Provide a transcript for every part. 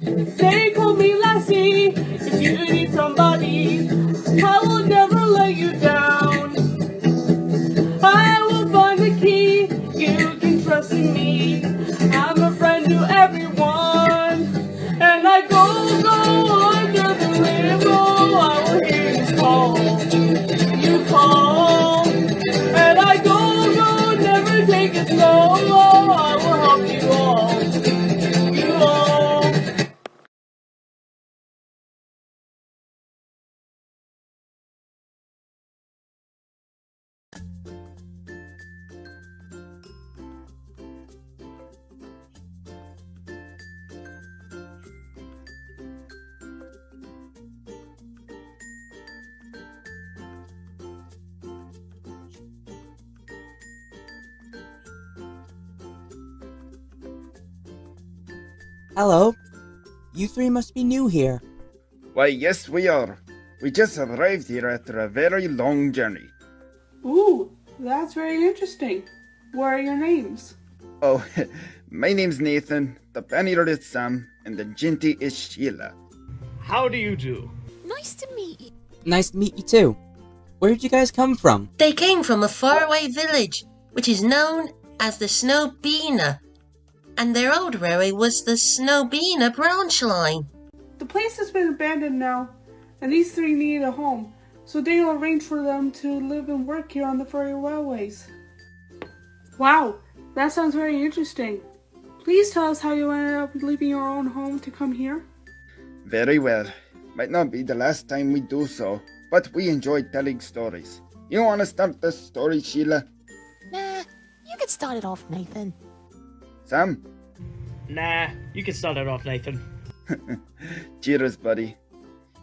They call me Lassie. If you need somebody, I will never let you down. I will find the key. You can trust in me. I'm a friend to everyone. And I go under the rainbow. I will hear you call. You call. And I go, never take it slow. I will help you all. You all. Hello. You three must be new here. Why, yes, we are. We just arrived here after a very long journey. Ooh, that's very interesting. What are your names? Oh, my name's Nathan, the banner is Sam, and the Jinty is Sheila. How do you do? Nice to meet you. Nice to meet you too. Where did you guys come from? They came from a faraway village, which is known as the Snowbeena, and their old railway was the Snowbeena branch line. The place has been abandoned now, and these three need a home, so Dale arranged for them to live and work here on the Furry Railways. Wow, that sounds very interesting. Please tell us how you ended up leaving your own home to come here. Very well. Might not be the last time we do so, but we enjoy telling stories. You want to start the story, Sheila? Nah, you can start it off, Nathan. Sam? Nah, you can start it off, Nathan. Cheers, buddy.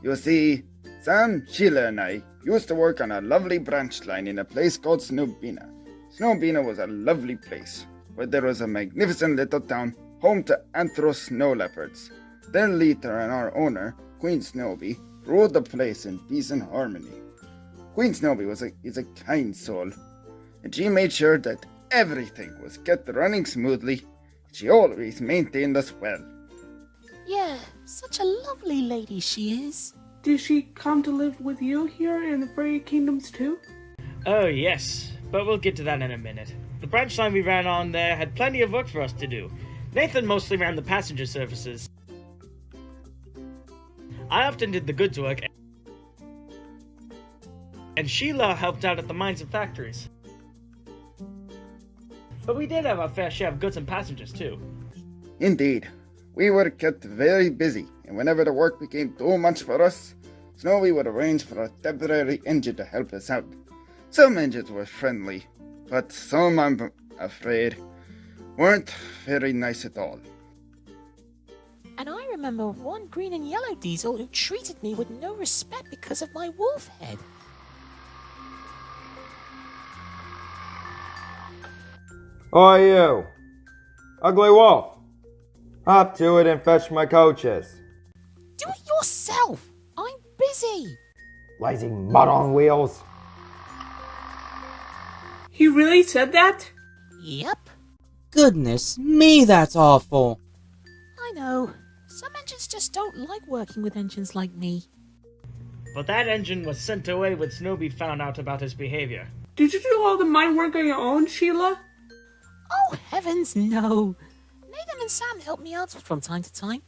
You see, Sam, Sheila, and I used to work on a lovely branch line in a place called Snowbeena. Snowbeena was a lovely place, where there was a magnificent little town home to anthro snow leopards. Their leader and our owner, Queen Snowbee, ruled the place in peace and harmony. Queen Snowbee is a kind soul, and she made sure that everything was kept running smoothly. She always maintained us well. Yeah, such a lovely lady she is. Did she come to live with you here in the Furry Kingdoms too? Oh, yes, but we'll get to that in a minute. The branch line we ran on there had plenty of work for us to do. Nathan mostly ran the passenger services. I often did the goods work, and Sheila helped out at the mines and factories. But we did have our fair share of goods and passengers too. Indeed, we were kept very busy, and whenever the work became too much for us, Snowy would arrange for a temporary engine to help us out. Some engines were friendly, but some, I'm afraid, weren't very nice at all. And I remember one green and yellow diesel who treated me with no respect because of my wolf head. Oh, you! Ugly wolf! Hop to it and fetch my coaches. Do it yourself! I'm busy! Lazy mud on wheels! He really said that? Yep, Goodness me, that's awful. I know. Some engines just don't like working with engines like me. But that engine was sent away when Snowbee found out about his behavior. Did you do all the mine work on your own, Sheila? Oh, heavens no! Nathan and Sam helped me out from time to time.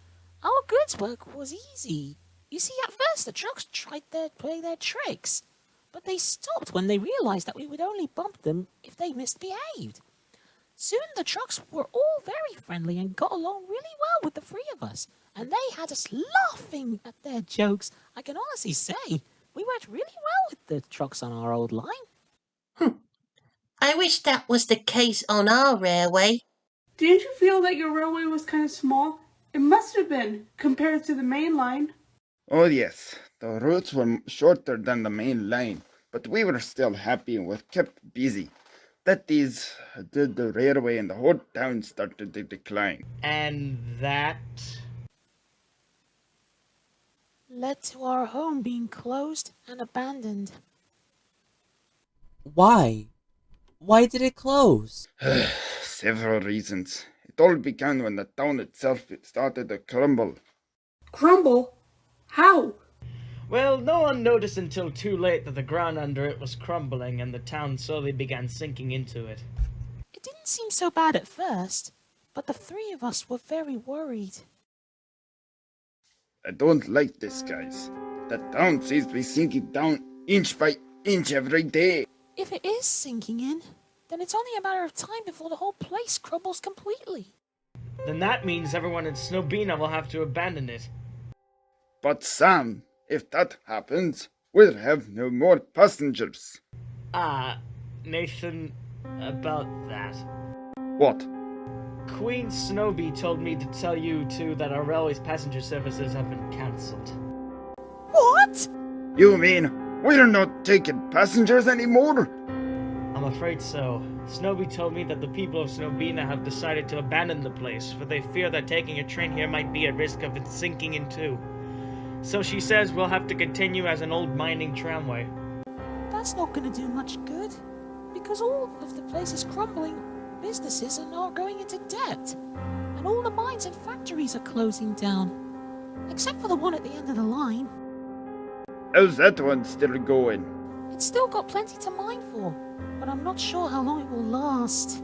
Our goods work was easy. You see, at first the trucks tried to play their tricks, but they stopped when they realized that we would only bump them if they misbehaved. Soon the trucks were all very friendly and got along really well with the three of us, and they had us laughing at their jokes. I can honestly say we worked really well with the trucks on our old line. I wish that was the case on our railway. Didn't you feel that your railway was kind of small? It must have been, compared to the main line. Oh yes, the routes were shorter than the main line, but we were still happy and were kept busy. That is, the railway and the whole town started to decline. And that... Led to our home being closed and abandoned. Why? Why did it close? Several reasons. It all began when the town itself started to crumble. Crumble? How? Well, no one noticed until too late that the ground under it was crumbling and the town slowly began sinking into it. It didn't seem so bad at first, but the three of us were very worried. I don't like this, guys. The town seems to be sinking down inch by inch every day. If it is sinking in, then it's only a matter of time before the whole place crumbles completely. Then that means everyone in Snowbeena will have to abandon it. But Sam, if that happens, we'll have no more passengers. Nathan, about that. What? Queen Snowbee told me to tell you two that our railway's passenger services have been cancelled. What? You mean we're not taking passengers anymore? I'm afraid so. Snowbee told me that the people of Snowbeena have decided to abandon the place, for they fear that taking a train here might be at risk of it sinking in two. So she says we'll have to continue as an old mining tramway. That's not going to do much good, because all of the place is crumbling, businesses are now going into debt, and all the mines and factories are closing down, except for the one at the end of the line. How's that one still going? It's still got plenty to mine for, but I'm not sure how long it will last.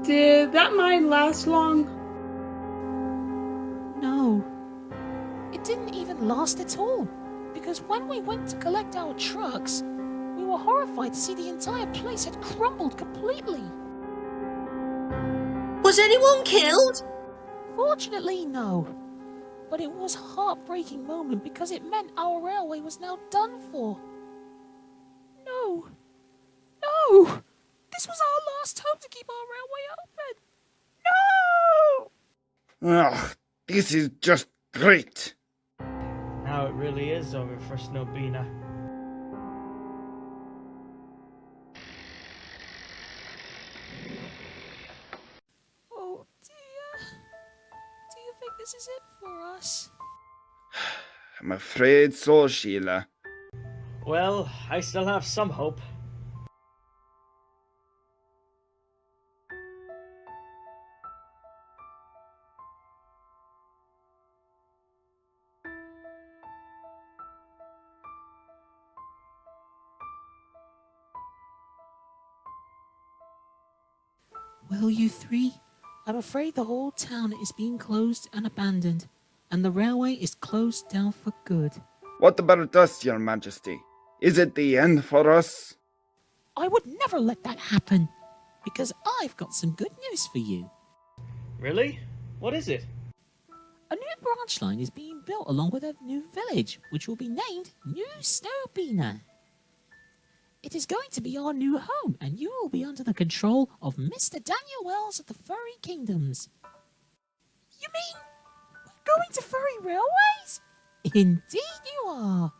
Did that mine last long? No, it didn't even last at all, because when we went to collect our trucks, we were horrified to see the entire place had crumbled completely. Was anyone killed? Fortunately, no. But it was a heartbreaking moment because it meant our railway was now done for. No. No! This was our last hope to keep our railway open. No! Ugh, this is just great. Now it really is over for Snowbeena. Oh dear. Do you think this is it for us? I'm afraid so, Sheila. Well, I still have some hope. Well, you three, I'm afraid the whole town is being closed and abandoned, and the railway is closed down for good. What about us, Your Majesty? Is it the end for us? I would never let that happen, because I've got some good news for you. Really? What is it? A new branch line is being built along with a new village, which will be named New Snowbeena. It is going to be our new home, and you will be under the control of Mr. Daniel Wells of the Furry Kingdoms. You mean we're going to Furry Railways? Indeed you are.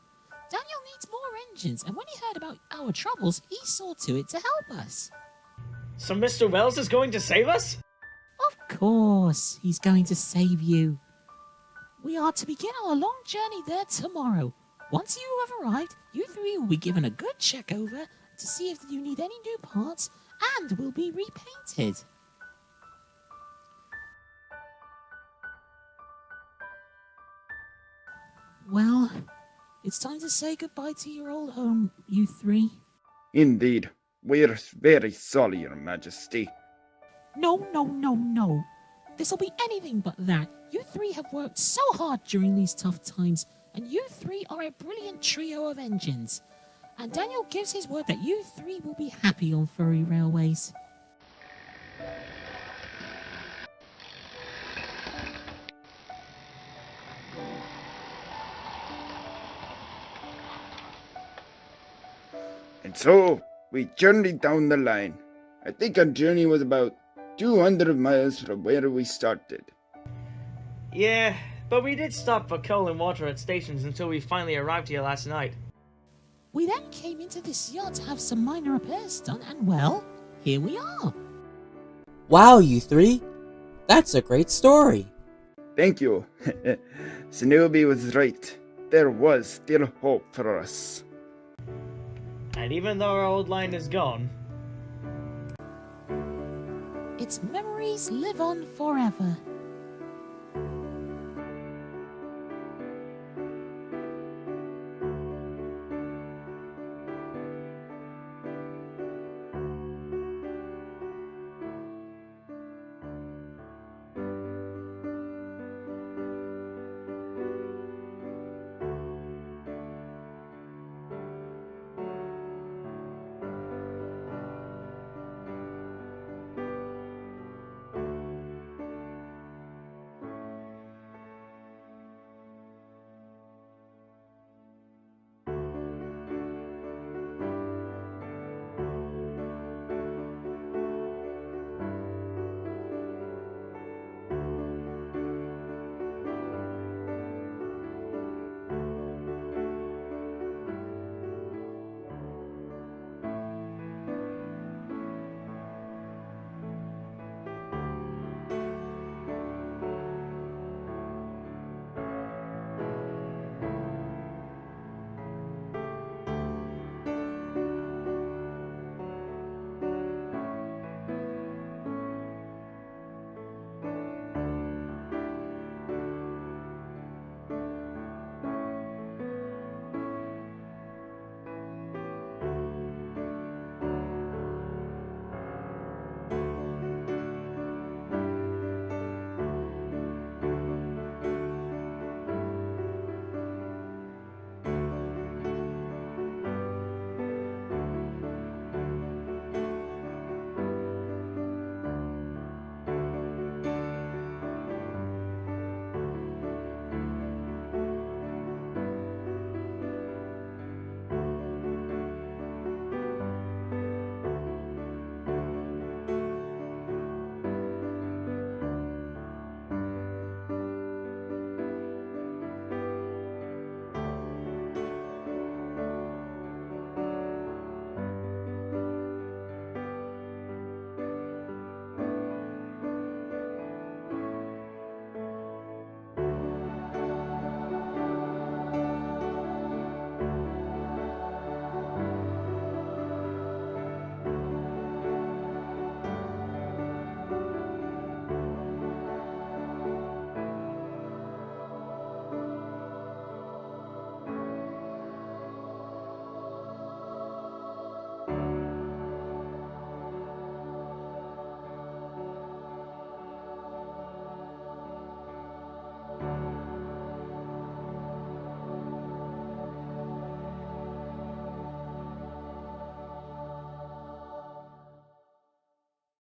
Daniel needs more engines, and when he heard about our troubles, he saw to it to help us. So Mr. Wells is going to save us? Of course, he's going to save you. We are to begin our long journey there tomorrow. Once you have arrived, you three will be given a good check over to see if you need any new parts and will be repainted. Well, it's time to say goodbye to your old home, you three. Indeed. We're very sorry, Your Majesty. No. This'll be anything but that. You three have worked so hard during these tough times, and you three are a brilliant trio of engines. And Daniel gives his word that you three will be happy on Furry Railways. And so, we journeyed down the line. I think our journey was about 200 miles from where we started. Yeah, but we did stop for coal and water at stations until we finally arrived here last night. We then came into this yard to have some minor repairs done, and well, here we are. Wow, you three. That's a great story. Thank you. Snowbee was right. There was still hope for us. And even though our old line is gone, Its memories live on forever.